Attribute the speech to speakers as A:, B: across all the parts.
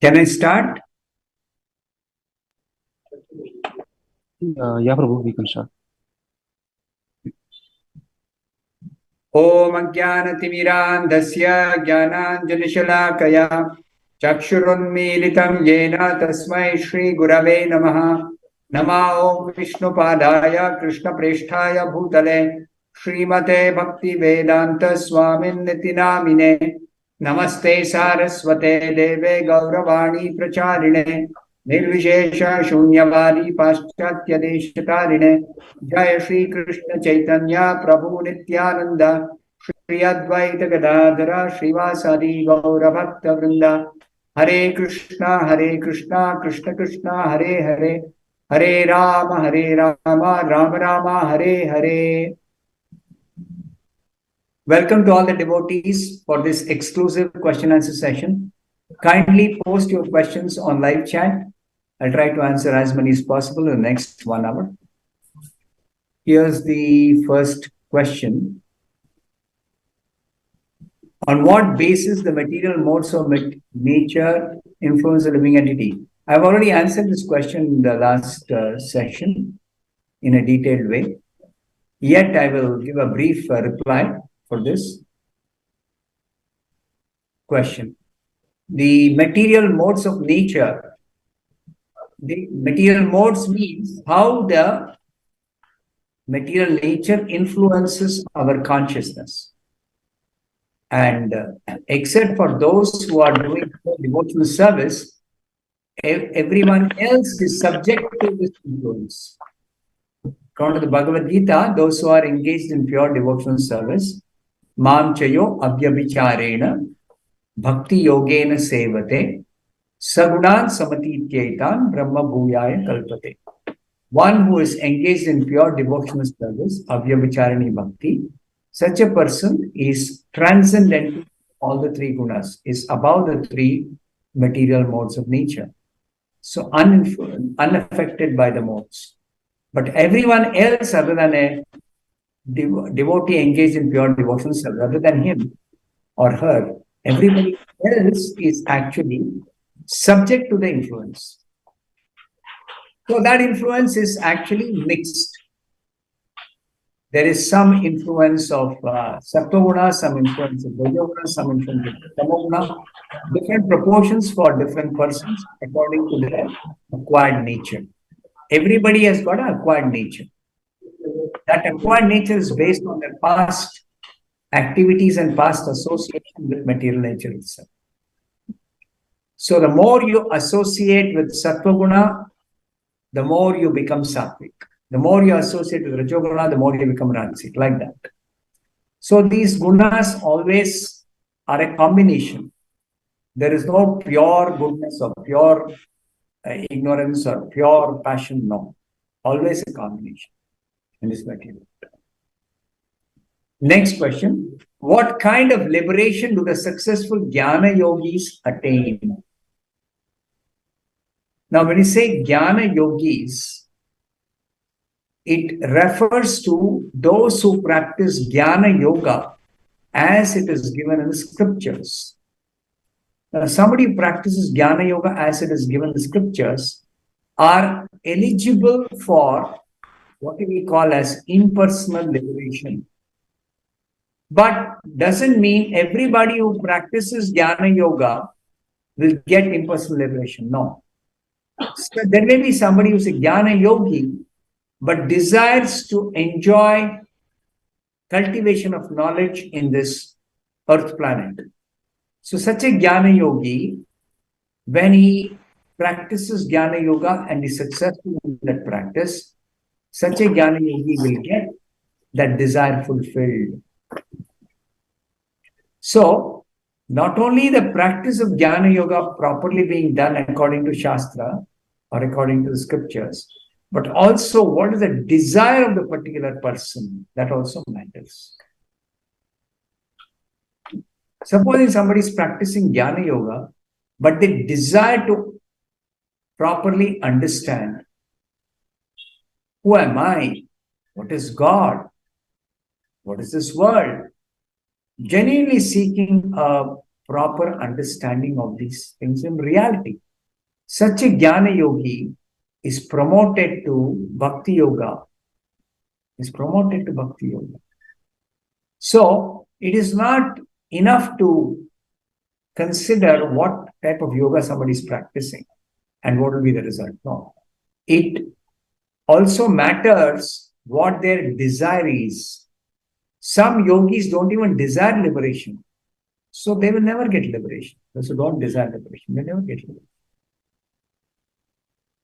A: Can I start?
B: Yeah, Prabhu, we can start.
A: Om Ajnanatimirandasya Jnananjalishalakaya Chakshurunmilitam Yena Tasmai Shri Gurave Namaha Nama Om Vishnupadaya Krishna Presthaya Bhutale Srimate Bhaktivedanta Swamin Nitinamine Namaste Saraswate Deve Gauravani Pracharine Nirvishesha Shunyavadi Paschatya Deshatarine Jai Shri Krishna Chaitanya Prabhu Nityananda Shri Advaita Gadadhara Srivasadi Gaura Bhakta Vrinda Hare Krishna Krishna Krishna Hare Hare Hare Rama Rama Rama Hare Hare. Welcome to all the devotees for this exclusive question answer session. Kindly post your questions on live chat. I'll try to answer as many as possible in the next 1 hour. Here's the first question. On what basis the material modes of nature influence the living entity? I've already answered this question in the last session in a detailed way. Yet I will give a brief reply for this question. The material modes of nature, the material modes means how the material nature influences our consciousness. And except for those who are doing devotional service, everyone else is subject to this influence. According to the Bhagavad Gita, those who are engaged in pure devotional service, Mam Chayo Abhyabhicharena Bhakti-yogena Sevate Sagunan Samatityetan Brahma Bhuyaya Kalpate. One who is engaged in pure devotional service, Avyabhicharani Bhakti, such a person is transcendent to all the three gunas, is above the three material modes of nature. So unaffected by the modes. But everyone else other than a devotee engaged in pure devotional service, other than him or her, everybody else is actually subject to the influence. So that influence is actually mixed. There is some influence of Sattva-guna, some influence of Rajoguna, some influence of Tamoguna, different proportions for different persons according to their acquired nature. Everybody has got an acquired nature. That acquired nature is based on their past activities and past association with material nature itself. So the more you associate with Sattva-guna, the more you become sattvic. The more you associate with Rajoguna, the more you become Rajasic, like that. So these gunas always are a combination. There is no pure goodness or pure ignorance or pure passion, no. Always a combination in this material. Next question. What kind of liberation do the successful Jnana-yogis attain? Now, when you say Jnana-yogis, it refers to those who practice Jnana-yoga as it is given in the scriptures. Now, somebody who practices Jnana-yoga as it is given in the scriptures are eligible for what we call as impersonal liberation. But doesn't mean everybody who practices Jnana-yoga will get impersonal liberation. No. So there may be somebody who's a Jnana-yogi but desires to enjoy cultivation of knowledge in this earth planet. So such a Jnana Yogi, when he practices Jnana Yoga and is successful in that practice, such a Jnana Yogi will get that desire fulfilled. So, not only the practice of Jnana Yoga properly being done according to Shastra or according to the scriptures, but also what is the desire of the particular person, that also matters. Supposing somebody is practicing Jnana Yoga, but they desire to properly understand, who am I? What is God? What is this world? Genuinely seeking a proper understanding of these things in reality. Such a Jnana-yogi is promoted to Bhakti-yoga. So, it is not enough to consider what type of yoga somebody is practicing and what will be the result. No. It also matters what their desire is. Some yogis don't even desire liberation. So they will never get liberation. Those who don't desire liberation, they never get liberation.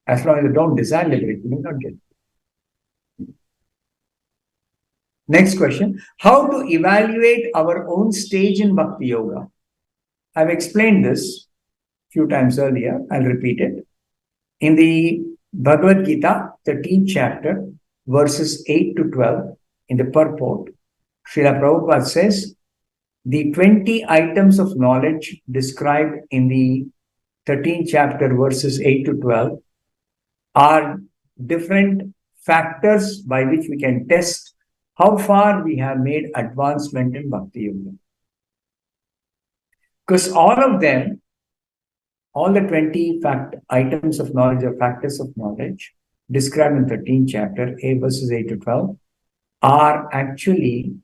A: As long as they don't desire liberation, they will not get it. Next question. How to evaluate our own stage in Bhakti Yoga? I've explained this a few times earlier. I'll repeat it. In the Bhagavad Gita, 13th chapter, verses 8 to 12, in the purport, Srila Prabhupada says, the 20 items of knowledge described in the 13th chapter, verses 8 to 12, are different factors by which we can test how far we have made advancement in Bhakti Yoga. Because all of them, all the 20 items of knowledge or factors of knowledge described in 13th chapter, verses 8 to 12, are actually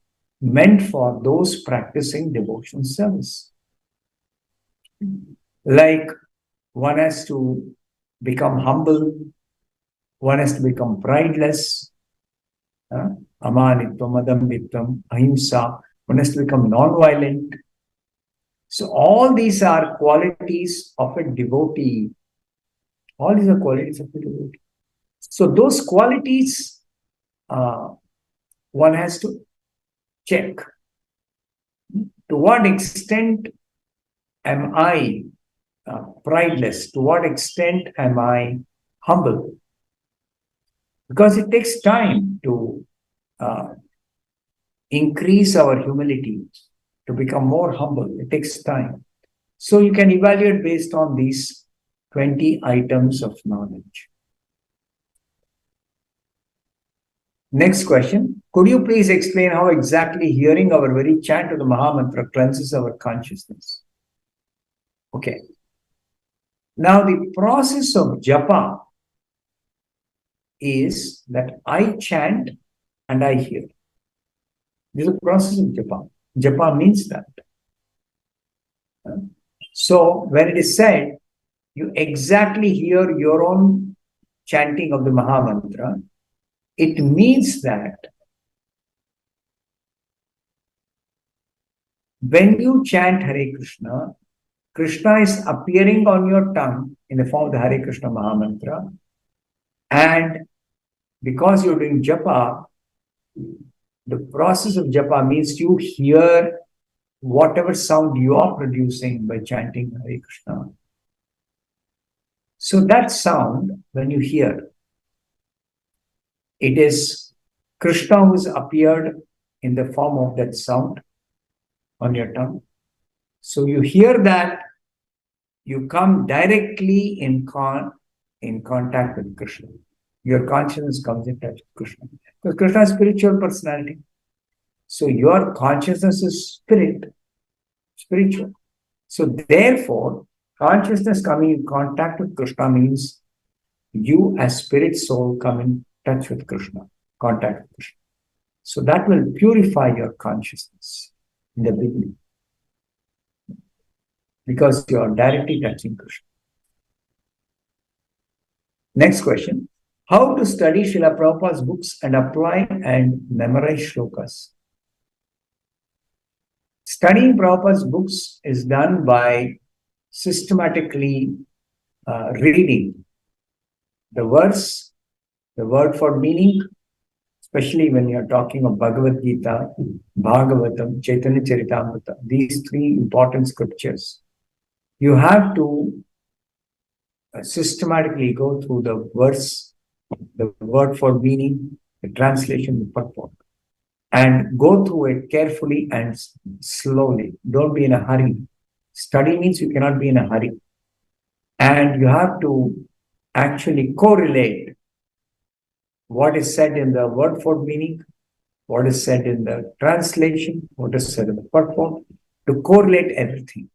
A: meant for those practicing devotional service. Like one has to become humble, one has to become prideless, amanitvam, adambitvam, ahimsa, one has to become non-violent. So all these are qualities of a devotee. All these are qualities of a devotee. So those qualities, one has to check. To what extent am I prideless? To what extent am I humble? Because it takes time to increase our humility, to become more humble. It takes time. So you can evaluate based on these 20 items of knowledge. Next question. Could you please explain how exactly hearing our very chant of the Mahamantra cleanses our consciousness? Okay. Now the process of japa is that I chant and I hear. This is a process of japa. Japa means that. So when it is said, you exactly hear your own chanting of the Mahamantra, it means that when you chant Hare Krishna, Krishna is appearing on your tongue in the form of the Hare Krishna Mahamantra, and because you're doing japa, the process of japa means you hear whatever sound you are producing by chanting Hare Krishna. So that sound, when you hear, it is Krishna who has appeared in the form of that sound on your tongue. So you hear that, you come directly in contact with Krishna. Your consciousness comes in touch with Krishna. Because Krishna is spiritual personality. So your consciousness is spiritual. So therefore, consciousness coming in contact with Krishna means you as spirit soul come in touch with Krishna, contact with Krishna. So that will purify your consciousness in the beginning. Because you are directly touching Krishna. Next question. How to study Srila Prabhupada's books and apply and memorize shlokas? Studying Prabhupada's books is done by systematically reading the verse, the word for meaning, especially when you're talking of Bhagavad Gita, Bhagavatam, Chaitanya Charitamrita, these three important scriptures. You have to systematically go through the verse, the word for meaning, the translation, the purport, and go through it carefully and slowly. Don't be in a hurry. Study means you cannot be in a hurry. And you have to actually correlate what is said in the word for meaning, what is said in the translation, what is said in the purport, to correlate everything.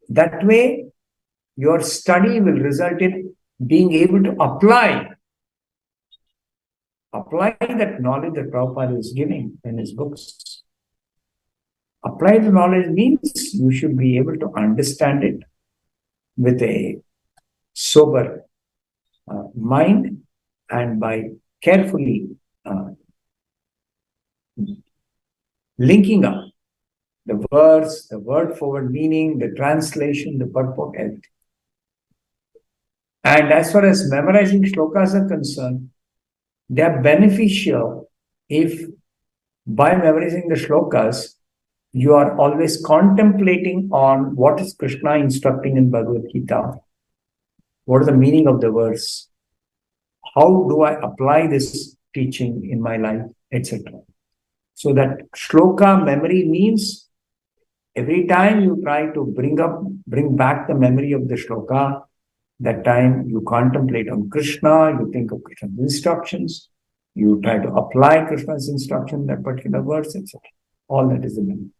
A: That way, your study will result in being able to apply that knowledge that Prabhupada is giving in his books. Applied knowledge means you should be able to understand it with a sober mind and by carefully linking up the words, the word forward meaning, the translation, the purport, everything. And as far as memorizing shlokas are concerned, they are beneficial if by memorizing the shlokas, you are always contemplating on what is Krishna instructing in Bhagavad Gita, what is the meaning of the verse, how do I apply this teaching in my life, etc. So that shloka memory means every time you try to bring back the memory of the shloka, that time you contemplate on Krishna, you think of Krishna's instructions, you try to apply Krishna's instruction, that particular verse, etc. All that is the benefit.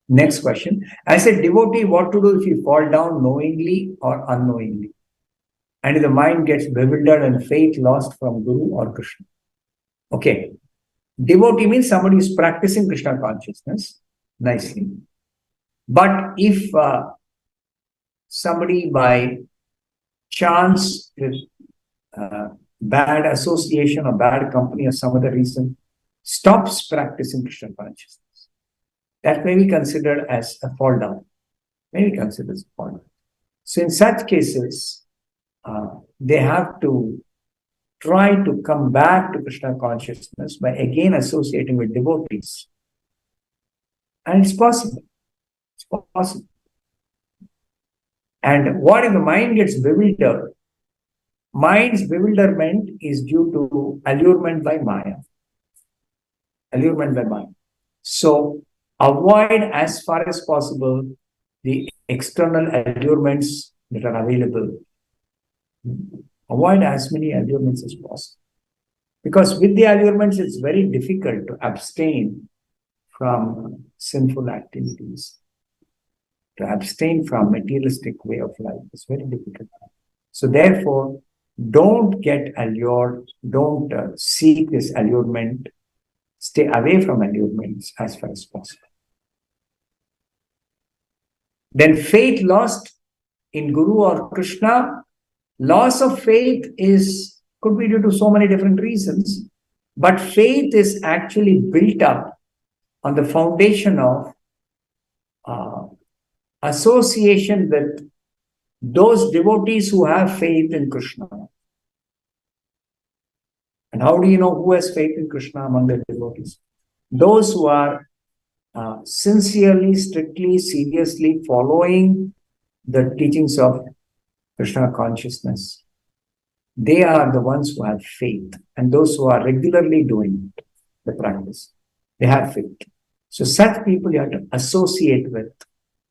A: Next question. As a devotee, what to do if you fall down knowingly or unknowingly? And if the mind gets bewildered and faith lost from Guru or Krishna? Okay. Devotee means somebody who is practicing Krishna consciousness nicely. But if somebody by chance, with bad association or bad company or some other reason, stops practicing Krishna consciousness, that may be considered as a fall down. May be considered as a fall down. So in such cases, they have to try to come back to Krishna consciousness by again associating with devotees. And it's possible. It's possible. And what if the mind gets bewildered? Mind's bewilderment is due to allurement by Maya. Allurement by Maya. So avoid as far as possible the external allurements that are available. Avoid as many allurements as possible. Because with the allurements, it's very difficult to abstain from sinful activities. To abstain from materialistic way of life is very difficult. So therefore, don't get allured, don't seek this allurement. Stay away from allurements as far as possible. Then faith lost in Guru or Krishna. Loss of faith could be due to so many different reasons, but faith is actually built up on the foundation of association with those devotees who have faith in Krishna. And how do you know who has faith in Krishna among the devotees? Those who are sincerely, strictly, seriously following the teachings of Krishna consciousness. They are the ones who have faith, and those who are regularly doing the practice, they have faith. So such people you have to associate with,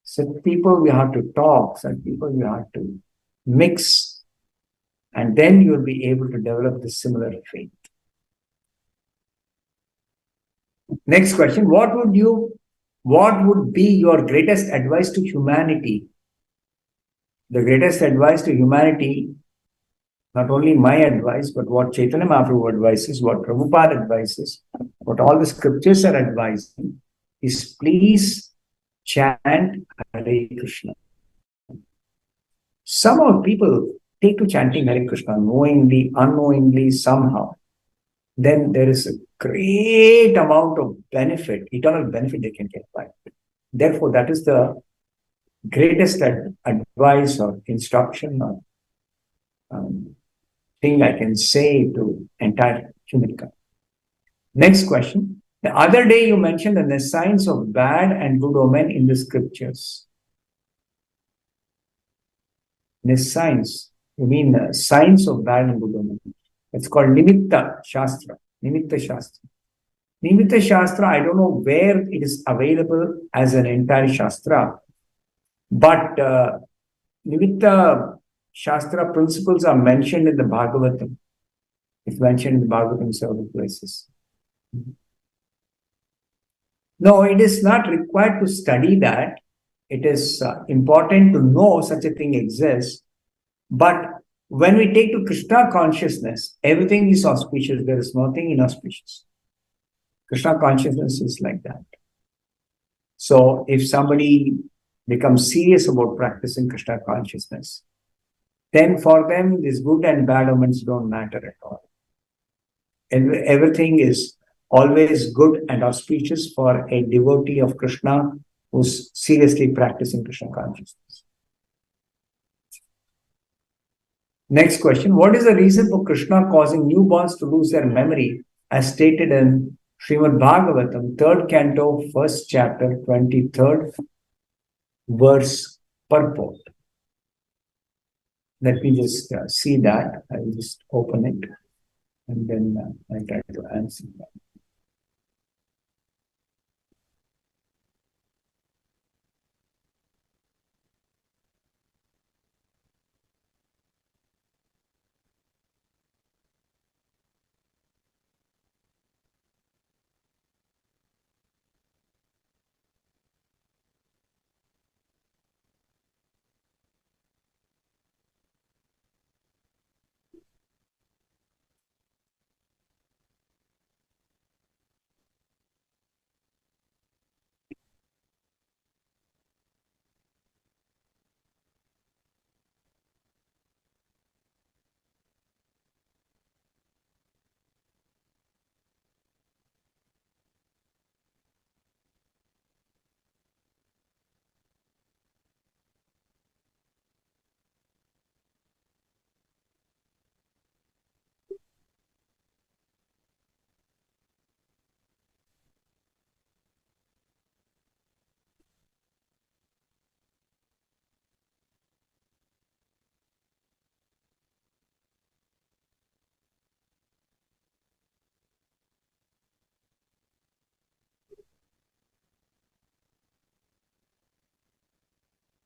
A: such people you have to talk, such people you have to mix, and then you'll be able to develop this similar faith. Next question, what would be your greatest advice to humanity? The greatest advice to humanity, not only my advice, but what Chaitanya Mahaprabhu advises, what Prabhupada advises, what all the scriptures are advising, is please chant Hare Krishna. Somehow people take to chanting Hare Krishna knowingly, unknowingly, somehow. Then there is a great amount of benefit, eternal benefit they can get by it. Therefore, that is the greatest advice or instruction or thing I can say to entire humankind. Next question. The other day you mentioned the signs of bad and good omen in the scriptures. The signs, you mean the signs of bad and good omen. It's called Nimitta Shastra. Nimitta Shastra. Nimitta Shastra, I don't know where it is available as an entire Shastra, but Nimitta Shastra principles are mentioned in the Bhagavatam. It's mentioned in the Bhagavatam several places. No, it is not required to study that. It is important to know such a thing exists. But when we take to Krishna consciousness, everything is auspicious. There is nothing inauspicious. Krishna consciousness is like that. So if somebody becomes serious about practicing Krishna consciousness, then for them, these good and bad omens don't matter at all. And everything is always good and auspicious for a devotee of Krishna who's seriously practicing Krishna consciousness. Next question. What is the reason for Krishna causing newborns to lose their memory, as stated in Srimad Bhagavatam, 3rd canto, 1st chapter, 23rd verse purport? Let me just see that. I'll just open it and then I'll try to answer that.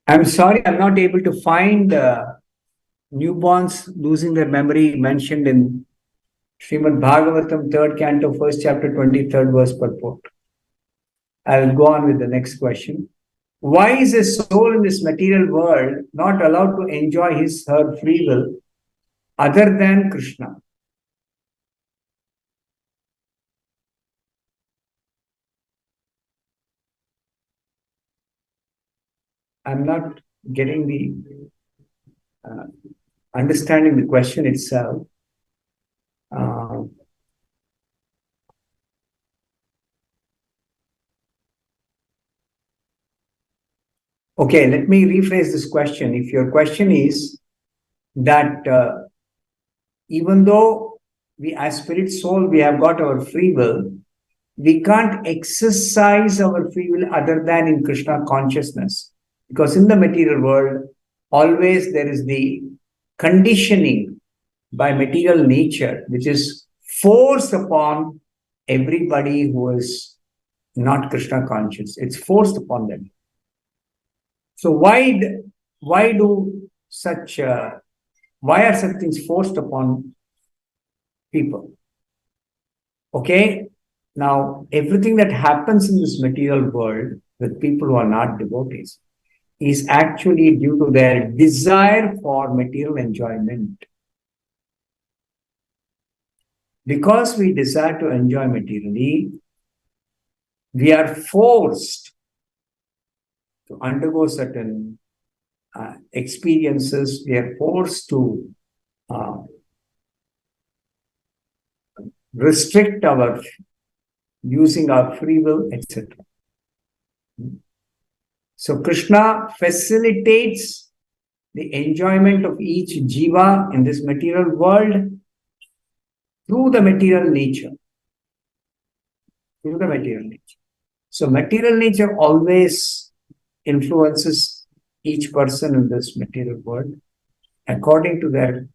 A: I'm sorry, I'm not able to find newborns losing their memory mentioned in Srimad Bhagavatam, 3rd canto, 1st chapter, 23rd verse purport. I will go on with the next question. Why is a soul in this material world not allowed to enjoy his her free will other than Krishna? I'm not getting the understanding the question itself. Okay, let me rephrase this question. If your question is that even though we as spirit soul, we have got our free will, we can't exercise our free will other than in Krishna consciousness. Because in the material world, always there is the conditioning by material nature, which is forced upon everybody who is not Krishna conscious. It's forced upon them. So why are such things forced upon people? Okay, now everything that happens in this material world with people who are not devotees is actually due to their desire for material enjoyment. Because we desire to enjoy materially, we are forced to undergo certain experiences. We are forced to restrict our using our free will, etc. So Krishna facilitates the enjoyment of each jiva in this material world through the material nature. Through the material nature. So material nature always influences each person in this material world according to their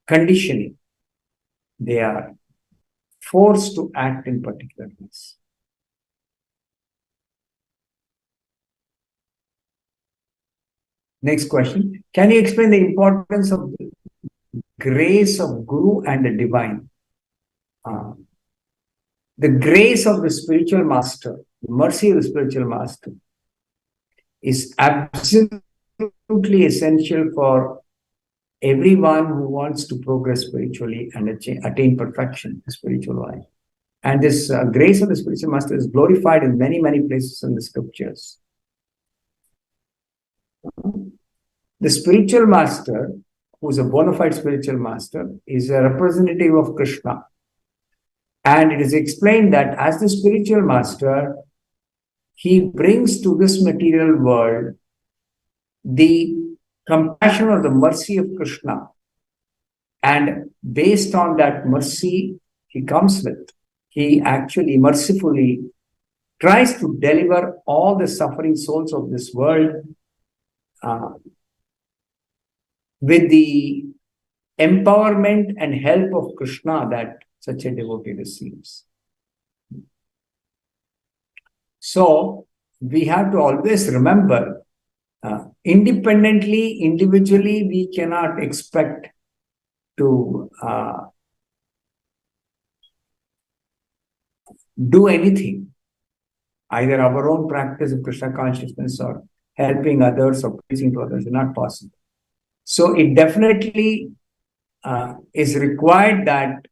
A: conditioning. They are forced to act in particular ways. Next question. Can you explain the importance of the grace of Guru and the divine? the grace of the spiritual master, the mercy of the spiritual master is absolutely essential for everyone who wants to progress spiritually and attain perfection in the spiritual life. And this grace of the spiritual master is glorified in many, many places in the scriptures. The spiritual master, who is a bona fide spiritual master, is a representative of Krishna. And it is explained that as the spiritual master, he brings to this material world the compassion or the mercy of Krishna. And based on that mercy he comes with, he actually mercifully tries to deliver all the suffering souls of this world with the empowerment and help of Krishna that such a devotee receives. So we have to always remember, independently, individually, we cannot expect to do anything, either our own practice of Krishna consciousness or helping others or preaching to others is not possible. So it definitely is required that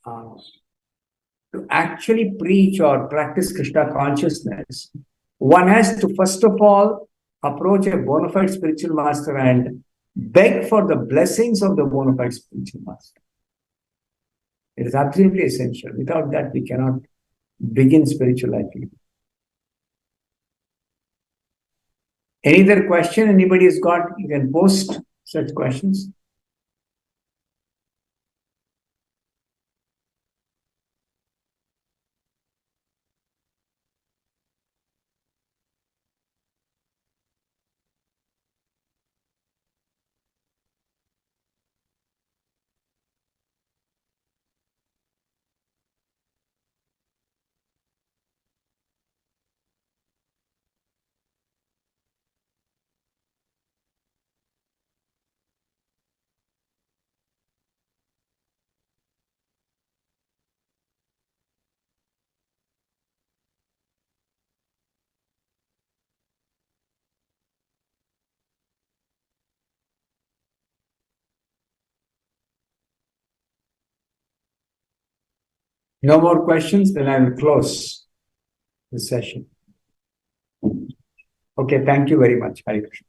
A: to actually preach or practice Krishna consciousness, one has to first of all approach a bona fide spiritual master and beg for the blessings of the bona fide spiritual master. It is absolutely essential. Without that, we cannot begin spiritual life. Any other question anybody has got? You can post such questions. No more questions, then I will close the session. Okay, thank you very much. Hare Krishna.